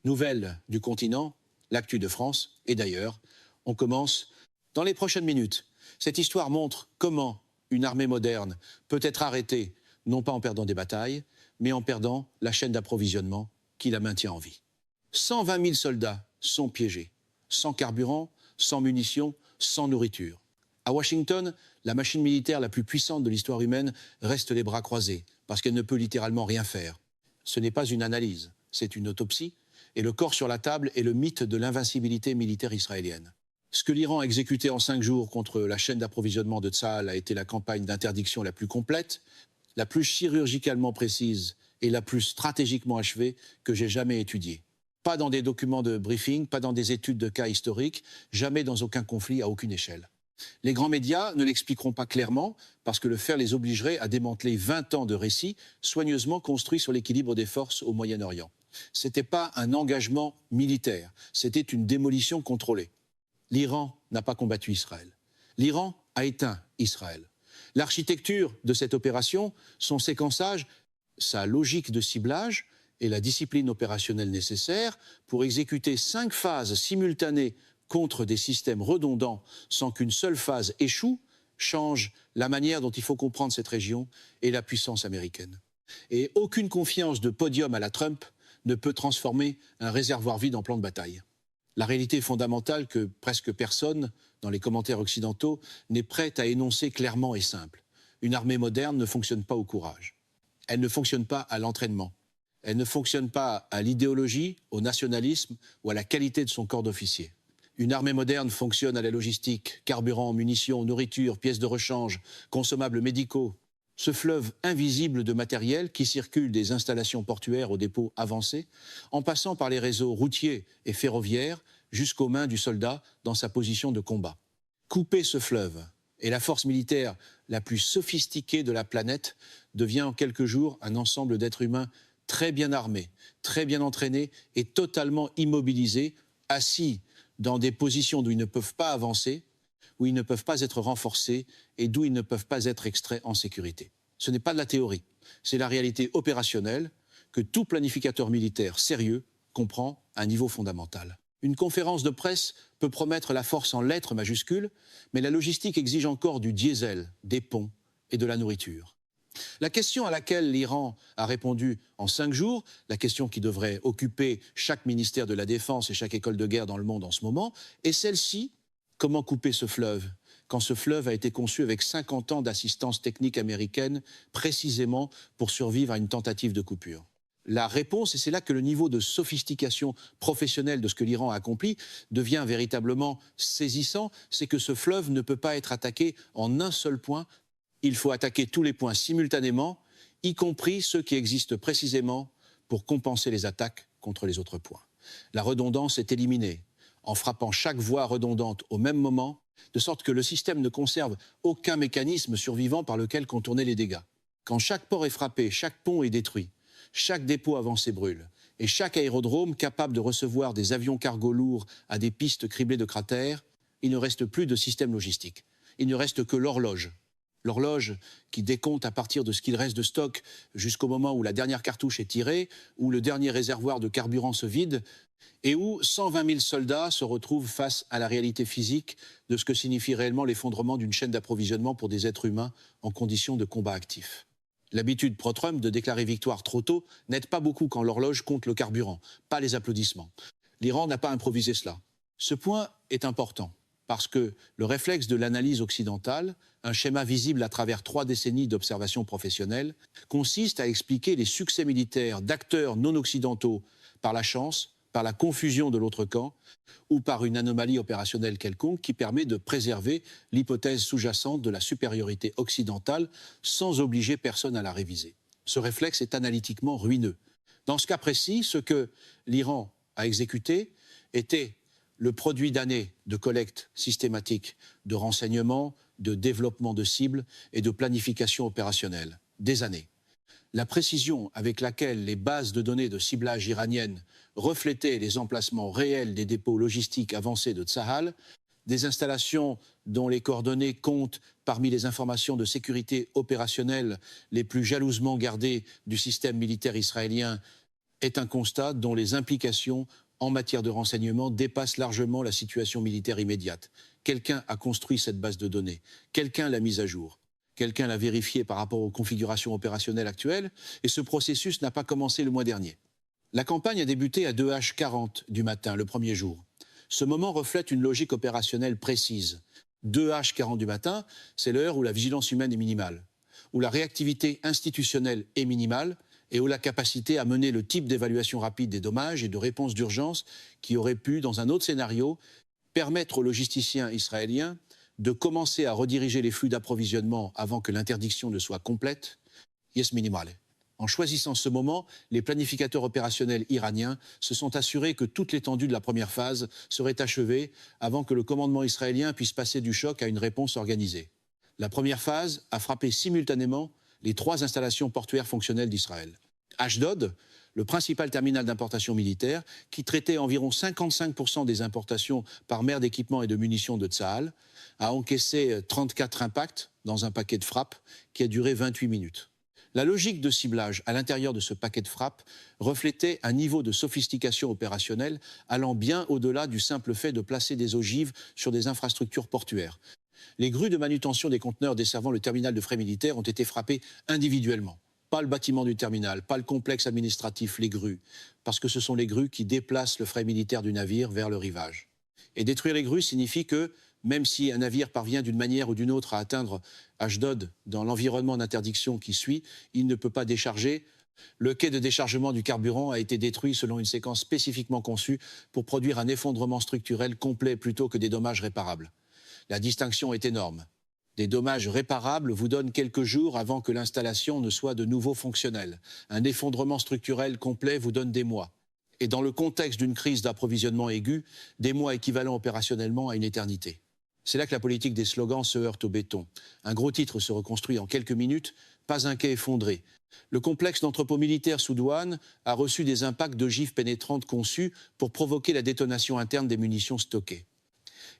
Nouvelles du continent, l'actu de France et d'ailleurs. On commence dans les prochaines minutes. Cette histoire montre comment une armée moderne peut être arrêtée, non pas en perdant des batailles, mais en perdant la chaîne d'approvisionnement qui la maintient en vie. 120 000 soldats sont piégés, sans carburant, sans munitions, sans nourriture. À Washington, la machine militaire la plus puissante de l'histoire humaine reste les bras croisés, parce qu'elle ne peut littéralement rien faire. Ce n'est pas une analyse, c'est une autopsie, et le corps sur la table est le mythe de l'invincibilité militaire israélienne. Ce que l'Iran a exécuté en 5 jours contre la chaîne d'approvisionnement de Tsahal a été la campagne d'interdiction la plus complète, la plus chirurgicalement précise et la plus stratégiquement achevée que j'ai jamais étudiée. Pas dans des documents de briefing, pas dans des études de cas historiques, jamais dans aucun conflit à aucune échelle. Les grands médias ne l'expliqueront pas clairement parce que le faire les obligerait à démanteler 20 ans de récits soigneusement construits sur l'équilibre des forces au Moyen-Orient. Ce n'était pas un engagement militaire, c'était une démolition contrôlée. L'Iran n'a pas combattu Israël. L'Iran a éteint Israël. L'architecture de cette opération, son séquençage, sa logique de ciblage et la discipline opérationnelle nécessaire pour exécuter 5 phases simultanées contre des systèmes redondants sans qu'une seule phase échoue, change la manière dont il faut comprendre cette région et la puissance américaine. Et aucune confiance de podium à la Trump ne peut transformer un réservoir vide en plan de bataille. La réalité fondamentale que presque personne, dans les commentaires occidentaux, n'est prêt à énoncer clairement et simple. Une armée moderne ne fonctionne pas au courage. Elle ne fonctionne pas à l'entraînement. Elle ne fonctionne pas à l'idéologie, au nationalisme ou à la qualité de son corps d'officier. Une armée moderne fonctionne à la logistique, carburant, munitions, nourriture, pièces de rechange, consommables médicaux. Ce fleuve invisible de matériel qui circule des installations portuaires aux dépôts avancés, en passant par les réseaux routiers et ferroviaires jusqu'aux mains du soldat dans sa position de combat. Couper ce fleuve, et la force militaire la plus sophistiquée de la planète devient en quelques jours un ensemble d'êtres humains très bien armés, très bien entraînés et totalement immobilisés, assis dans des positions d'où ils ne peuvent pas avancer, où ils ne peuvent pas être renforcés et d'où ils ne peuvent pas être extraits en sécurité. Ce n'est pas de la théorie, c'est la réalité opérationnelle que tout planificateur militaire sérieux comprend à un niveau fondamental. Une conférence de presse peut promettre la force en lettres majuscules, mais la logistique exige encore du diesel, des ponts et de la nourriture. La question à laquelle l'Iran a répondu en 5 jours, la question qui devrait occuper chaque ministère de la Défense et chaque école de guerre dans le monde en ce moment, est celle-ci: comment couper ce fleuve quand ce fleuve a été conçu avec 50 ans d'assistance technique américaine précisément pour survivre à une tentative de coupure? La réponse, et c'est là que le niveau de sophistication professionnelle de ce que l'Iran a accompli devient véritablement saisissant, c'est que ce fleuve ne peut pas être attaqué en un seul point. Il faut attaquer tous les points simultanément, y compris ceux qui existent précisément pour compenser les attaques contre les autres points. La redondance est éliminée en frappant chaque voie redondante au même moment, de sorte que le système ne conserve aucun mécanisme survivant par lequel contourner les dégâts. Quand chaque port est frappé, chaque pont est détruit, chaque dépôt avancé brûle, et chaque aérodrome capable de recevoir des avions cargo lourds à des pistes criblées de cratères, il ne reste plus de système logistique. Il ne reste que l'horloge. L'horloge qui décompte à partir de ce qu'il reste de stock jusqu'au moment où la dernière cartouche est tirée, où le dernier réservoir de carburant se vide, et où 120 000 soldats se retrouvent face à la réalité physique de ce que signifie réellement l'effondrement d'une chaîne d'approvisionnement pour des êtres humains en condition de combat actif. L'habitude pro-Trump de déclarer victoire trop tôt n'aide pas beaucoup quand l'horloge compte le carburant, pas les applaudissements. L'Iran n'a pas improvisé cela. Ce point est important parce que le réflexe de l'analyse occidentale, un schéma visible à travers 3 décennies d'observation professionnelle, consiste à expliquer les succès militaires d'acteurs non occidentaux par la chance, par la confusion de l'autre camp ou par une anomalie opérationnelle quelconque qui permet de préserver l'hypothèse sous-jacente de la supériorité occidentale sans obliger personne à la réviser. Ce réflexe est analytiquement ruineux. Dans ce cas précis, ce que l'Iran a exécuté était le produit d'années de collecte systématique de renseignements, de développement de cibles et de planification opérationnelle. Des années. La précision avec laquelle les bases de données de ciblage iraniennes reflétaient les emplacements réels des dépôts logistiques avancés de Tsahal, des installations dont les coordonnées comptent parmi les informations de sécurité opérationnelle les plus jalousement gardées du système militaire israélien, est un constat dont les implications en matière de renseignement dépassent largement la situation militaire immédiate. Quelqu'un a construit cette base de données, quelqu'un l'a mise à jour, quelqu'un l'a vérifiée par rapport aux configurations opérationnelles actuelles, et ce processus n'a pas commencé le mois dernier. La campagne a débuté à 2h40 du matin, le premier jour. Ce moment reflète une logique opérationnelle précise. 2h40 du matin, c'est l'heure où la vigilance humaine est minimale, où la réactivité institutionnelle est minimale et où la capacité à mener le type d'évaluation rapide des dommages et de réponse d'urgence qui aurait pu, dans un autre scénario, permettre aux logisticiens israéliens de commencer à rediriger les flux d'approvisionnement avant que l'interdiction ne soit complète, est minimale. En choisissant ce moment, les planificateurs opérationnels iraniens se sont assurés que toute l'étendue de la première phase serait achevée avant que le commandement israélien puisse passer du choc à une réponse organisée. La première phase a frappé simultanément les 3 installations portuaires fonctionnelles d'Israël. Ashdod, le principal terminal d'importation militaire, qui traitait environ 55% des importations par mer d'équipements et de munitions de Tsahal, a encaissé 34 impacts dans un paquet de frappes qui a duré 28 minutes. La logique de ciblage à l'intérieur de ce paquet de frappes reflétait un niveau de sophistication opérationnelle allant bien au-delà du simple fait de placer des ogives sur des infrastructures portuaires. Les grues de manutention des conteneurs desservant le terminal de fret militaire ont été frappées individuellement. Pas le bâtiment du terminal, pas le complexe administratif, les grues, parce que ce sont les grues qui déplacent le fret militaire du navire vers le rivage. Et détruire les grues signifie que, même si un navire parvient d'une manière ou d'une autre à atteindre Ashdod dans l'environnement d'interdiction qui suit, il ne peut pas décharger. Le quai de déchargement du carburant a été détruit selon une séquence spécifiquement conçue pour produire un effondrement structurel complet plutôt que des dommages réparables. La distinction est énorme. Des dommages réparables vous donnent quelques jours avant que l'installation ne soit de nouveau fonctionnelle. Un effondrement structurel complet vous donne des mois. Et dans le contexte d'une crise d'approvisionnement aiguë, des mois équivalent opérationnellement à une éternité. C'est là que la politique des slogans se heurte au béton. Un gros titre se reconstruit en quelques minutes, pas un quai effondré. Le complexe d'entrepôts militaires sous douane a reçu des impacts d'ogives pénétrantes conçues pour provoquer la détonation interne des munitions stockées.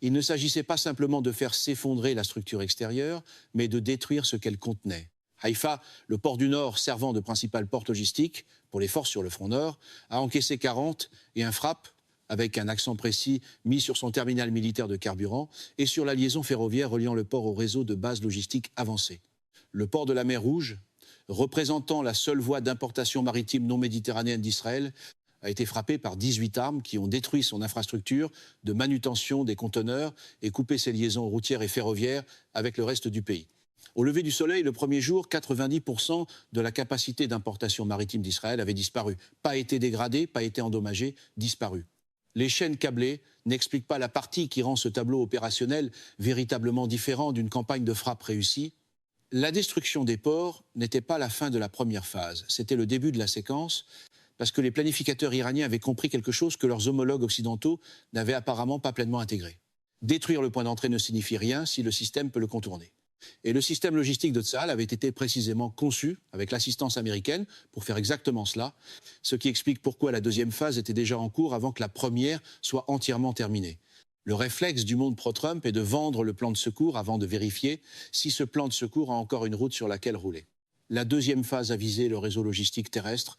Il ne s'agissait pas simplement de faire s'effondrer la structure extérieure, mais de détruire ce qu'elle contenait. Haïfa, le port du Nord servant de principale porte logistique pour les forces sur le front Nord, a encaissé 40 et un frappe, avec un accent précis mis sur son terminal militaire de carburant et sur la liaison ferroviaire reliant le port au réseau de bases logistiques avancées. Le port de la mer Rouge, représentant la seule voie d'importation maritime non méditerranéenne d'Israël, a été frappé par 18 armes qui ont détruit son infrastructure de manutention des conteneurs et coupé ses liaisons routières et ferroviaires avec le reste du pays. Au lever du soleil, le premier jour, 90% de la capacité d'importation maritime d'Israël avait disparu. Pas été dégradée, pas été endommagée, disparu. Les chaînes câblées n'expliquent pas la partie qui rend ce tableau opérationnel véritablement différent d'une campagne de frappe réussie. La destruction des ports n'était pas la fin de la première phase, c'était le début de la séquence, parce que les planificateurs iraniens avaient compris quelque chose que leurs homologues occidentaux n'avaient apparemment pas pleinement intégré. Détruire le point d'entrée ne signifie rien si le système peut le contourner. Et le système logistique de Tsahal avait été précisément conçu avec l'assistance américaine pour faire exactement cela, ce qui explique pourquoi la deuxième phase était déjà en cours avant que la première soit entièrement terminée. Le réflexe du monde pro-Trump est de vendre le plan de secours avant de vérifier si ce plan de secours a encore une route sur laquelle rouler. La deuxième phase a visé le réseau logistique terrestre.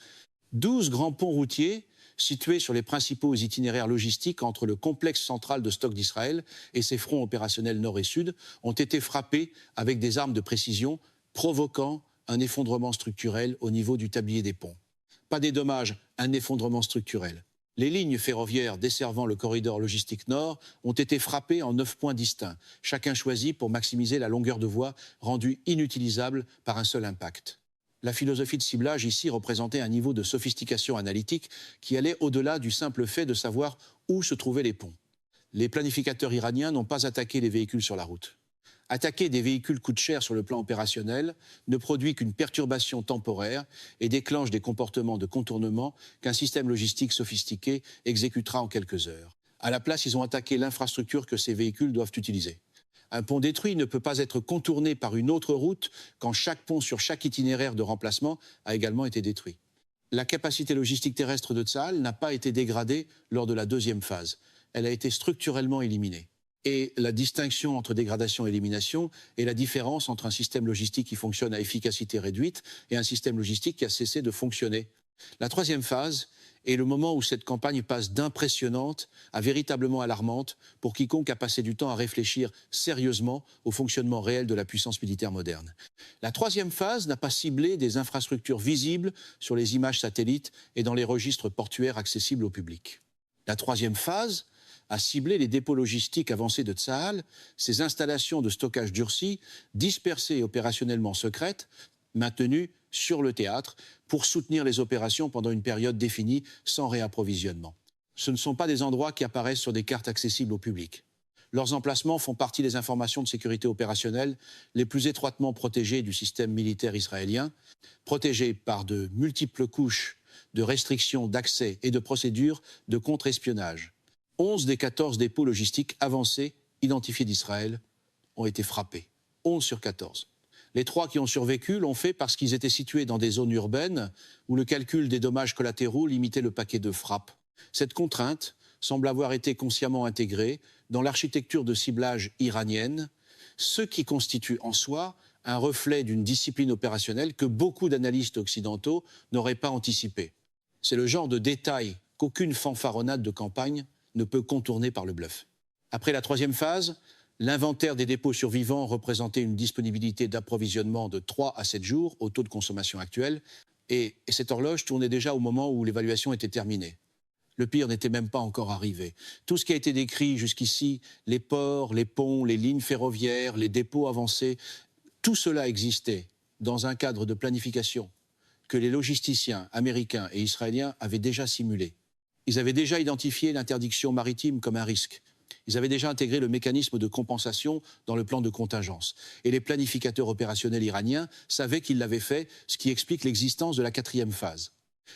12 grands ponts routiers situés sur les principaux itinéraires logistiques entre le complexe central de stock d'Israël et ses fronts opérationnels nord et sud, ont été frappés avec des armes de précision, provoquant un effondrement structurel au niveau du tablier des ponts. Pas des dommages, un effondrement structurel. Les lignes ferroviaires desservant le corridor logistique nord ont été frappées en 9 points distincts, chacun choisi pour maximiser la longueur de voie rendue inutilisable par un seul impact. La philosophie de ciblage ici représentait un niveau de sophistication analytique qui allait au-delà du simple fait de savoir où se trouvaient les ponts. Les planificateurs iraniens n'ont pas attaqué les véhicules sur la route. Attaquer des véhicules coûte cher sur le plan opérationnel, ne produit qu'une perturbation temporaire et déclenche des comportements de contournement qu'un système logistique sophistiqué exécutera en quelques heures. À la place, ils ont attaqué l'infrastructure que ces véhicules doivent utiliser. Un pont détruit ne peut pas être contourné par une autre route quand chaque pont sur chaque itinéraire de remplacement a également été détruit. La capacité logistique terrestre de Tsahal n'a pas été dégradée lors de la deuxième phase. Elle a été structurellement éliminée. Et la distinction entre dégradation et élimination est la différence entre un système logistique qui fonctionne à efficacité réduite et un système logistique qui a cessé de fonctionner. La troisième phase est le moment où cette campagne passe d'impressionnante à véritablement alarmante pour quiconque a passé du temps à réfléchir sérieusement au fonctionnement réel de la puissance militaire moderne. La troisième phase n'a pas ciblé des infrastructures visibles sur les images satellites et dans les registres portuaires accessibles au public. La troisième phase a ciblé les dépôts logistiques avancés de Tsahal, ces installations de stockage durcies, dispersées et opérationnellement secrètes, maintenues sur le théâtre pour soutenir les opérations pendant une période définie sans réapprovisionnement. Ce ne sont pas des endroits qui apparaissent sur des cartes accessibles au public. Leurs emplacements font partie des informations de sécurité opérationnelle les plus étroitement protégées du système militaire israélien, protégées par de multiples couches de restrictions d'accès et de procédures de contre-espionnage. 11 des 14 dépôts logistiques avancés identifiés d'Israël ont été frappés. 11 sur 14. Les 3 qui ont survécu l'ont fait parce qu'ils étaient situés dans des zones urbaines où le calcul des dommages collatéraux limitait le paquet de frappes. Cette contrainte semble avoir été consciemment intégrée dans l'architecture de ciblage iranienne, ce qui constitue en soi un reflet d'une discipline opérationnelle que beaucoup d'analystes occidentaux n'auraient pas anticipé. C'est le genre de détail qu'aucune fanfaronnade de campagne ne peut contourner par le bluff. Après la troisième phase, l'inventaire des dépôts survivants représentait une disponibilité d'approvisionnement de 3 à 7 jours au taux de consommation actuel, et cette horloge tournait déjà au moment où l'évaluation était terminée. Le pire n'était même pas encore arrivé. Tout ce qui a été décrit jusqu'ici, les ports, les ponts, les lignes ferroviaires, les dépôts avancés, tout cela existait dans un cadre de planification que les logisticiens américains et israéliens avaient déjà simulé. Ils avaient déjà identifié l'interdiction maritime comme un risque. Ils avaient déjà intégré le mécanisme de compensation dans le plan de contingence. Et les planificateurs opérationnels iraniens savaient qu'ils l'avaient fait, ce qui explique l'existence de la quatrième phase.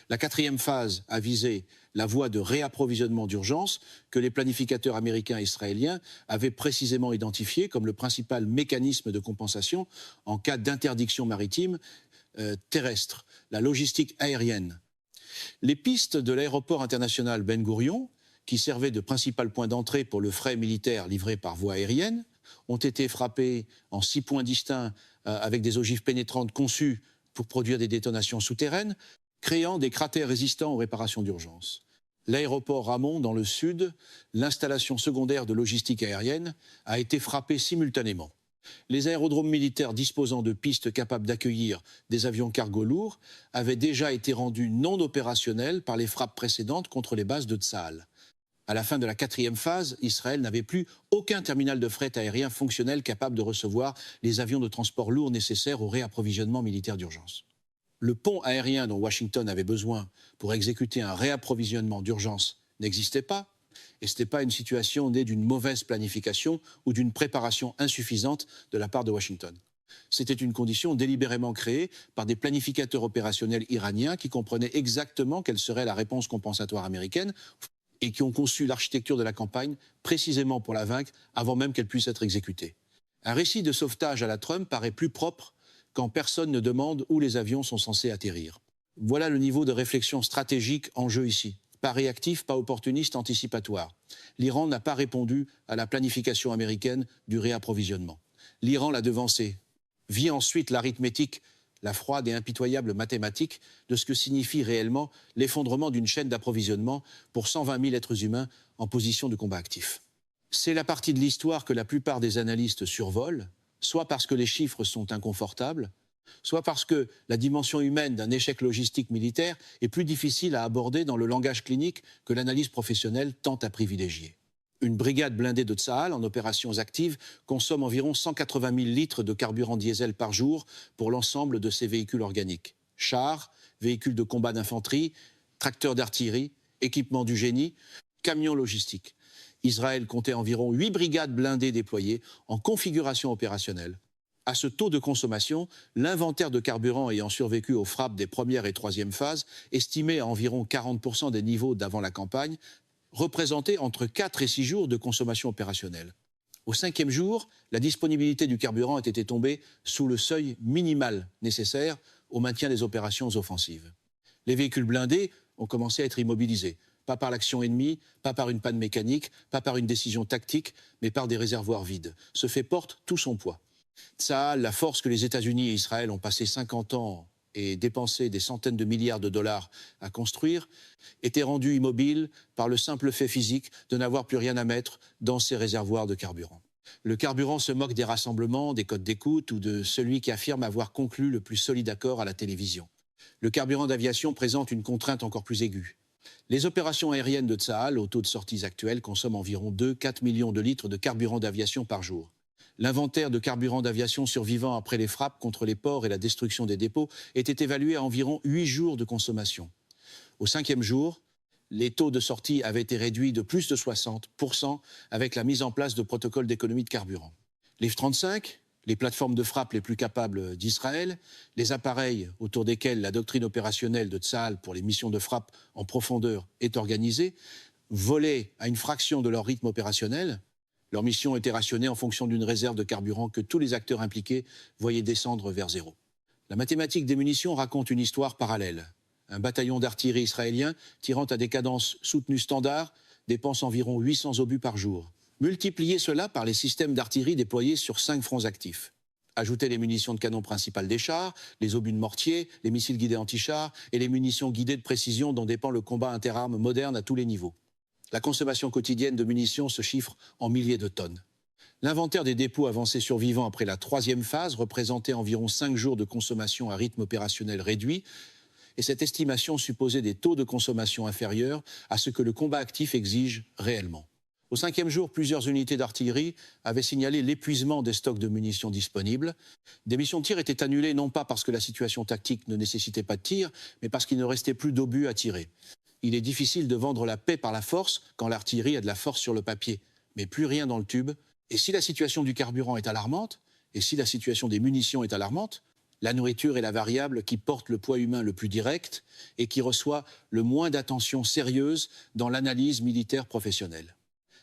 La quatrième phase a visé la voie de réapprovisionnement d'urgence que les planificateurs américains et israéliens avaient précisément identifié comme le principal mécanisme de compensation en cas d'interdiction maritime terrestre, la logistique aérienne. Les pistes de l'aéroport international Ben Gourion, qui servait de principal point d'entrée pour le fret militaire livré par voie aérienne, ont été frappées en 6 points distincts avec des ogives pénétrantes conçues pour produire des détonations souterraines, créant des cratères résistants aux réparations d'urgence. L'aéroport Ramon, dans le sud, l'installation secondaire de logistique aérienne, a été frappée simultanément. Les aérodromes militaires disposant de pistes capables d'accueillir des avions cargo lourds avaient déjà été rendus non opérationnels par les frappes précédentes contre les bases de Tsahal. À la fin de la quatrième phase, Israël n'avait plus aucun terminal de fret aérien fonctionnel capable de recevoir les avions de transport lourds nécessaires au réapprovisionnement militaire d'urgence. Le pont aérien dont Washington avait besoin pour exécuter un réapprovisionnement d'urgence n'existait pas, et ce n'était pas une situation née d'une mauvaise planification ou d'une préparation insuffisante de la part de Washington. C'était une condition délibérément créée par des planificateurs opérationnels iraniens qui comprenaient exactement quelle serait la réponse compensatoire américaine et qui ont conçu l'architecture de la campagne précisément pour la vaincre avant même qu'elle puisse être exécutée. Un récit de sauvetage à la Trump paraît plus propre quand personne ne demande où les avions sont censés atterrir. Voilà le niveau de réflexion stratégique en jeu ici. Pas réactif, pas opportuniste, anticipatoire. L'Iran n'a pas répondu à la planification américaine du réapprovisionnement. L'Iran l'a devancé, vit ensuite l'arithmétique, la froide et impitoyable mathématique de ce que signifie réellement l'effondrement d'une chaîne d'approvisionnement pour 120 000 êtres humains en position de combat actif. C'est la partie de l'histoire que la plupart des analystes survolent, soit parce que les chiffres sont inconfortables, soit parce que la dimension humaine d'un échec logistique militaire est plus difficile à aborder dans le langage clinique que l'analyse professionnelle tente à privilégier. Une brigade blindée de Tsahal en opérations actives consomme environ 180 000 litres de carburant diesel par jour pour l'ensemble de ses véhicules organiques. Chars, véhicules de combat d'infanterie, tracteurs d'artillerie, équipements du génie, camions logistiques. Israël comptait environ 8 brigades blindées déployées en configuration opérationnelle. À ce taux de consommation, l'inventaire de carburant ayant survécu aux frappes des premières et troisième phases, estimé à environ 40% des niveaux d'avant la campagne, représentait entre 4 et 6 jours de consommation opérationnelle. Au 5e jour, la disponibilité du carburant était tombée sous le seuil minimal nécessaire au maintien des opérations offensives. Les véhicules blindés ont commencé à être immobilisés, pas par l'action ennemie, pas par une panne mécanique, pas par une décision tactique, mais par des réservoirs vides. Ce fait porte tout son poids. Tsahal, la force que les États-Unis et Israël ont passé 50 ans et dépensé des centaines de milliards de dollars à construire, étaient rendus immobiles par le simple fait physique de n'avoir plus rien à mettre dans ces réservoirs de carburant. Le carburant se moque des rassemblements, des codes d'écoute ou de celui qui affirme avoir conclu le plus solide accord à la télévision. Le carburant d'aviation présente une contrainte encore plus aiguë. Les opérations aériennes de Tsahal, au taux de sorties actuel, consomment environ 2-4 millions de litres de carburant d'aviation par jour. L'inventaire de carburant d'aviation survivant après les frappes contre les ports et la destruction des dépôts était évalué à environ 8 jours de consommation. Au 5e jour, les taux de sortie avaient été réduits de plus de 60% avec la mise en place de protocoles d'économie de carburant. Les F-35, les plateformes de frappe les plus capables d'Israël, les appareils autour desquels la doctrine opérationnelle de Tsahal pour les missions de frappe en profondeur est organisée, volaient à une fraction de leur rythme opérationnel. Leur mission était rationnée en fonction d'une réserve de carburant que tous les acteurs impliqués voyaient descendre vers zéro. La mathématique des munitions raconte une histoire parallèle. Un bataillon d'artillerie israélien, tirant à des cadences soutenues standards, dépense environ 800 obus par jour. Multipliez cela par les systèmes d'artillerie déployés sur 5 fronts actifs. Ajoutez les munitions de canon principales des chars, les obus de mortier, les missiles guidés anti-chars et les munitions guidées de précision dont dépend le combat interarmes moderne à tous les niveaux. La consommation quotidienne de munitions se chiffre en milliers de tonnes. L'inventaire des dépôts avancés survivants après la 3e phase représentait environ 5 jours de consommation à rythme opérationnel réduit, et cette estimation supposait des taux de consommation inférieurs à ce que le combat actif exige réellement. Au 5e jour, plusieurs unités d'artillerie avaient signalé l'épuisement des stocks de munitions disponibles. Des missions de tir étaient annulées non pas parce que la situation tactique ne nécessitait pas de tir, mais parce qu'il ne restait plus d'obus à tirer. Il est difficile de vendre la paix par la force quand l'artillerie a de la force sur le papier, mais plus rien dans le tube. Et si la situation du carburant est alarmante, et si la situation des munitions est alarmante, la nourriture est la variable qui porte le poids humain le plus direct et qui reçoit le moins d'attention sérieuse dans l'analyse militaire professionnelle.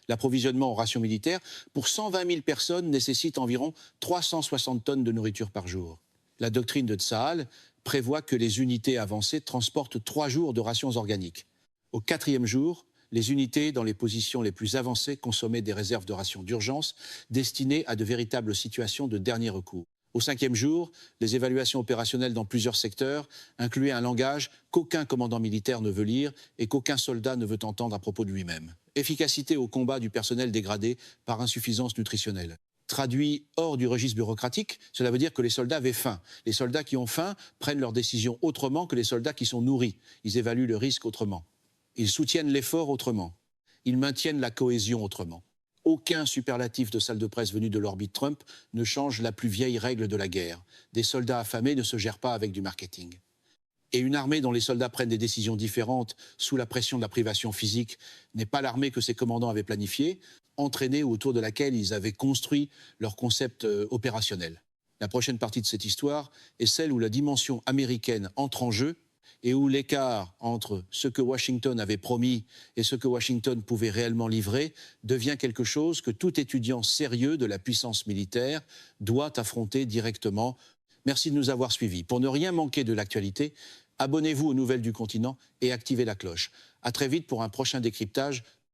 L'approvisionnement en rations militaires pour 120 000 personnes nécessite environ 360 tonnes de nourriture par jour. La doctrine de Tsahal prévoit que les unités avancées transportent 3 jours de rations organiques. Au 4e jour, les unités dans les positions les plus avancées consommaient des réserves de rations d'urgence destinées à de véritables situations de dernier recours. Au 5e jour, les évaluations opérationnelles dans plusieurs secteurs incluaient un langage qu'aucun commandant militaire ne veut lire et qu'aucun soldat ne veut entendre à propos de lui-même. Efficacité au combat du personnel dégradé par insuffisance nutritionnelle. Traduit hors du registre bureaucratique, cela veut dire que les soldats avaient faim. Les soldats qui ont faim prennent leurs décisions autrement que les soldats qui sont nourris. Ils évaluent le risque autrement. Ils soutiennent l'effort autrement. Ils maintiennent la cohésion autrement. Aucun superlatif de salle de presse venu de l'orbite Trump ne change la plus vieille règle de la guerre. Des soldats affamés ne se gèrent pas avec du marketing. Et une armée dont les soldats prennent des décisions différentes sous la pression de la privation physique n'est pas l'armée que ses commandants avaient planifiée, entraînée autour de laquelle ils avaient construit leur concept opérationnel. La prochaine partie de cette histoire est celle où la dimension américaine entre en jeu et où l'écart entre ce que Washington avait promis et ce que Washington pouvait réellement livrer devient quelque chose que tout étudiant sérieux de la puissance militaire doit affronter directement. Merci de nous avoir suivis. Pour ne rien manquer de l'actualité, abonnez-vous aux Nouvelles du Continent et activez la cloche. À très vite pour un prochain décryptage